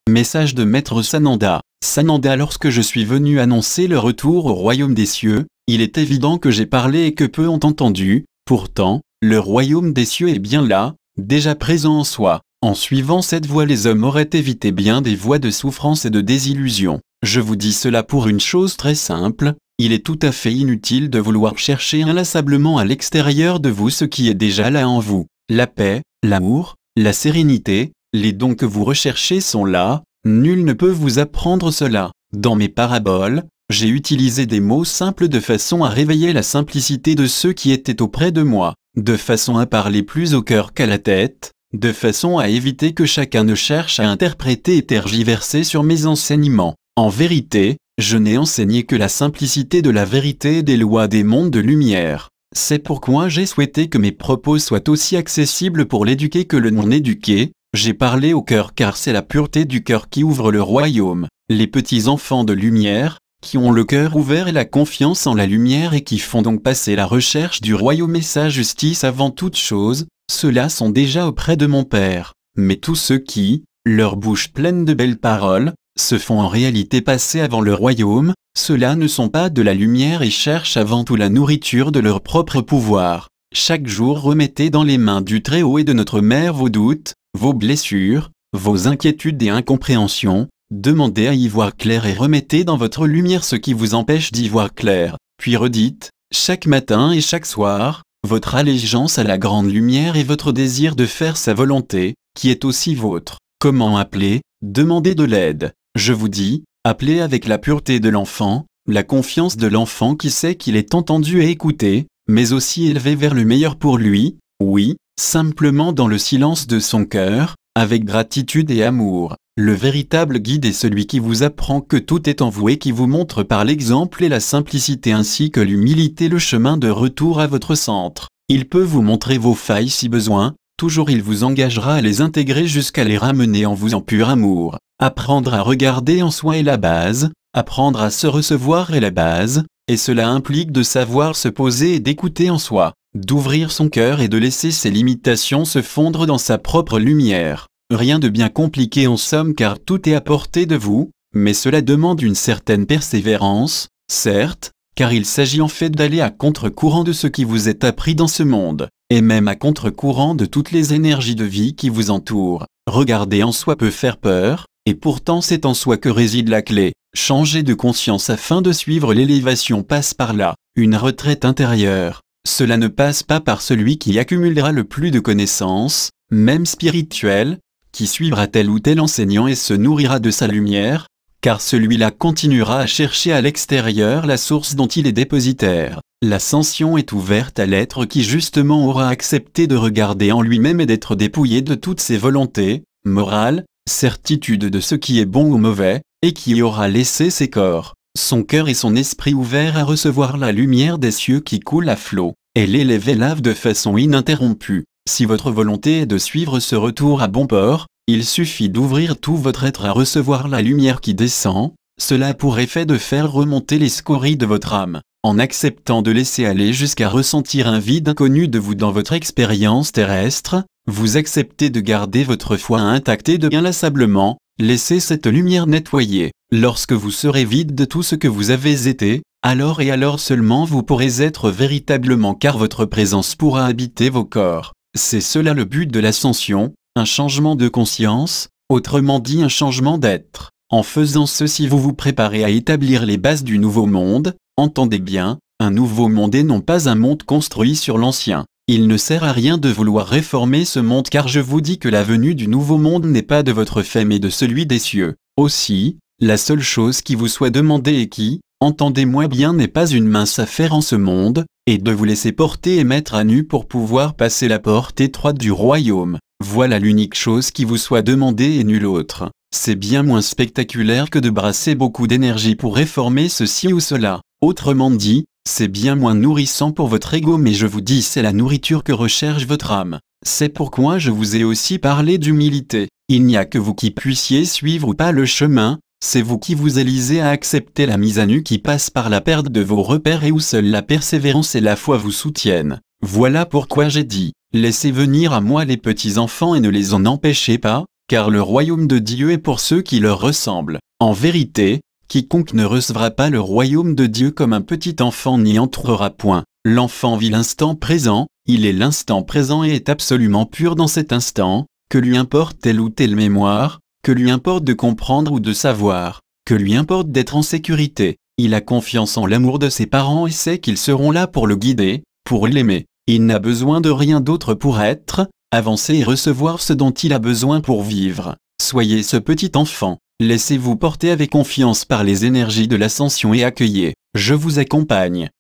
Message de Maître Sananda. Sananda, lorsque je suis venu annoncer le retour au royaume des cieux, il est évident que j'ai parlé et que peu ont entendu. Pourtant, le royaume des cieux est bien là, déjà présent en soi. En suivant cette voie, les hommes auraient évité bien des voies de souffrance et de désillusion. Je vous dis cela pour une chose très simple, il est tout à fait inutile de vouloir chercher inlassablement à l'extérieur de vous ce qui est déjà là en vous. La paix, l'amour, la sérénité, les dons que vous recherchez sont là, nul ne peut vous apprendre cela. Dans mes paraboles, j'ai utilisé des mots simples de façon à réveiller la simplicité de ceux qui étaient auprès de moi, de façon à parler plus au cœur qu'à la tête, de façon à éviter que chacun ne cherche à interpréter et tergiverser sur mes enseignements. En vérité, je n'ai enseigné que la simplicité de la vérité et des lois des mondes de lumière. C'est pourquoi j'ai souhaité que mes propos soient aussi accessibles pour l'éduqué que le non-éduqué. J'ai parlé au cœur car c'est la pureté du cœur qui ouvre le royaume. Les petits enfants de lumière, qui ont le cœur ouvert et la confiance en la lumière et qui font donc passer la recherche du royaume et sa justice avant toute chose, ceux-là sont déjà auprès de mon Père. Mais tous ceux qui, leur bouche pleine de belles paroles, se font en réalité passer avant le royaume, ceux-là ne sont pas de la lumière et cherchent avant tout la nourriture de leur propre pouvoir. Chaque jour remettez dans les mains du Très-Haut et de notre Mère vos doutes, vos blessures, vos inquiétudes et incompréhensions, demandez à y voir clair et remettez dans votre lumière ce qui vous empêche d'y voir clair. Puis redites, chaque matin et chaque soir, votre allégeance à la grande lumière et votre désir de faire sa volonté, qui est aussi vôtre. Comment appeler? Demandez de l'aide. Je vous dis, appelez avec la pureté de l'enfant, la confiance de l'enfant qui sait qu'il est entendu et écouté, mais aussi élevé vers le meilleur pour lui, oui, simplement dans le silence de son cœur, avec gratitude et amour. Le véritable guide est celui qui vous apprend que tout est en vous et qui vous montre par l'exemple et la simplicité ainsi que l'humilité le chemin de retour à votre centre. Il peut vous montrer vos failles si besoin, toujours il vous engagera à les intégrer jusqu'à les ramener en vous en pur amour. Apprendre à regarder en soi est la base, apprendre à se recevoir est la base, et cela implique de savoir se poser et d'écouter en soi, d'ouvrir son cœur et de laisser ses limitations se fondre dans sa propre lumière. Rien de bien compliqué en somme car tout est à portée de vous, mais cela demande une certaine persévérance, certes, car il s'agit en fait d'aller à contre-courant de ce qui vous est appris dans ce monde, et même à contre-courant de toutes les énergies de vie qui vous entourent. Regarder en soi peut faire peur, et pourtant c'est en soi que réside la clé. Changer de conscience afin de suivre l'élévation passe par là, une retraite intérieure. Cela ne passe pas par celui qui accumulera le plus de connaissances, même spirituelles, qui suivra tel ou tel enseignant et se nourrira de sa lumière, car celui-là continuera à chercher à l'extérieur la source dont il est dépositaire. L'ascension est ouverte à l'être qui justement aura accepté de regarder en lui-même et d'être dépouillé de toutes ses volontés, morales, certitude de ce qui est bon ou mauvais, et qui aura laissé ses corps, son cœur et son esprit ouverts à recevoir la lumière des cieux qui coule à flot, et l'élève et lave de façon ininterrompue. Si votre volonté est de suivre ce retour à bon port, il suffit d'ouvrir tout votre être à recevoir la lumière qui descend, cela a pour effet de faire remonter les scories de votre âme, en acceptant de laisser aller jusqu'à ressentir un vide inconnu de vous dans votre expérience terrestre, vous acceptez de garder votre foi intacte et de inlassablement laisser cette lumière nettoyer. Lorsque vous serez vide de tout ce que vous avez été, alors et alors seulement vous pourrez être véritablement car votre présence pourra habiter vos corps. C'est cela le but de l'ascension, un changement de conscience, autrement dit un changement d'être. En faisant ceci vous vous préparez à établir les bases du nouveau monde, entendez bien, un nouveau monde et non pas un monde construit sur l'ancien. Il ne sert à rien de vouloir réformer ce monde car je vous dis que la venue du nouveau monde n'est pas de votre fait mais de celui des cieux. Aussi, la seule chose qui vous soit demandée et qui, entendez-moi bien, n'est pas une mince affaire en ce monde, et de vous laisser porter et mettre à nu pour pouvoir passer la porte étroite du royaume. Voilà l'unique chose qui vous soit demandée et nulle autre. C'est bien moins spectaculaire que de brasser beaucoup d'énergie pour réformer ceci ou cela. Autrement dit, c'est bien moins nourrissant pour votre ego mais je vous dis c'est la nourriture que recherche votre âme. C'est pourquoi je vous ai aussi parlé d'humilité. Il n'y a que vous qui puissiez suivre ou pas le chemin, c'est vous qui vous élisez à accepter la mise à nu qui passe par la perte de vos repères et où seule la persévérance et la foi vous soutiennent. Voilà pourquoi j'ai dit, laissez venir à moi les petits enfants et ne les en empêchez pas, car le royaume de Dieu est pour ceux qui leur ressemblent. En vérité, quiconque ne recevra pas le royaume de Dieu comme un petit enfant n'y entrera point. L'enfant vit l'instant présent, il est l'instant présent et est absolument pur dans cet instant, que lui importe telle ou telle mémoire, que lui importe de comprendre ou de savoir, que lui importe d'être en sécurité. Il a confiance en l'amour de ses parents et sait qu'ils seront là pour le guider, pour l'aimer. Il n'a besoin de rien d'autre pour être, avancer et recevoir ce dont il a besoin pour vivre. Soyez ce petit enfant, laissez-vous porter avec confiance par les énergies de l'ascension et accueillez. Je vous accompagne.